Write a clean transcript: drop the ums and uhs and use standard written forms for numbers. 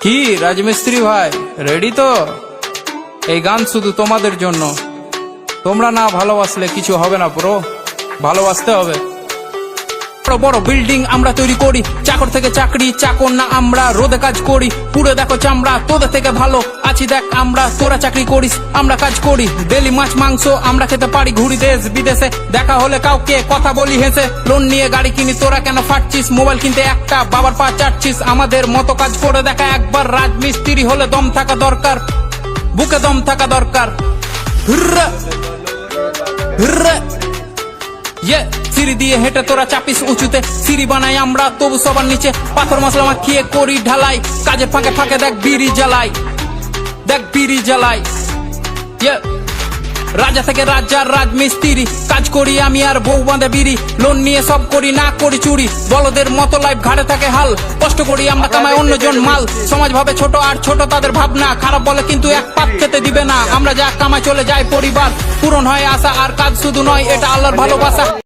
কি রাজমিস্ত্রি ভাই, রেডি তো? এই গান শুধু তোমাদের জন্য। তোমরা না ভালোবাসলে কিছু হবে না ব্রো, ভালোবাসতে হবে। বড় বড় বিল্ডিং আমরা তৈরি করি, চাকর থেকে চাকরি, চাকর না আমরা, রোদে কাজ করি, পুরো দেখো চামড়া, তোদের থেকে ভালো আছি দেখ আমরা। তোরা চাকরি করিস, আমরা কাজ করি, ডেলি মাছ মাংস আমরা খেতে পারি, ঘুরি দেশ বিদেশে, দেখা হলে কাউকে কথা বলি হেসে। লোন নিয়ে গাড়ি কিনি, তোরা কেন ফাটছিস? মোবাইল কিনতে একটা বাবার পা চাটছিস। আমাদের মতো কাজ করে দেখা একবার, রাজমিস্ত্রি হলে দম থাকা দরকার, বুকে দম থাকা দরকার। হুররা হুররা সিঁড়ি দিয়ে হেঁটে তোরা চাপিস উঁচুতে, সিঁড়ি বানাই আমরা তবু সবার নিচে, পাথর মশলা মাখিয়ে করি ঢালাই, কাজের ফাঁকে ফাঁকে দেখ বিড়ি জ্বালাই, দেখ বিড়ি জ্বালাই। রাজা থেকে রাজার রাজমিস্ত্রি, কাজ করি আমি আর বউ বাঁধে বিড়ি, লোন নিয়ে সব করি না করি চুরি, বলদের মতো লাইফ ঘাড়ে থাকে হাল, কষ্ট করি আমরা কামাই অন্যজন মাল। সমাজ ভাবে ছোট আর ছোট তাদের ভাবনা, খারাপ বলে কিন্তু এক পাত খেতে দিবে না। আমরা যা কামাই চলে যায় পরিবার, পূরণ হয় আশা আর কাজ শুধু নয়, এটা আল্লাহর ভালোবাসা।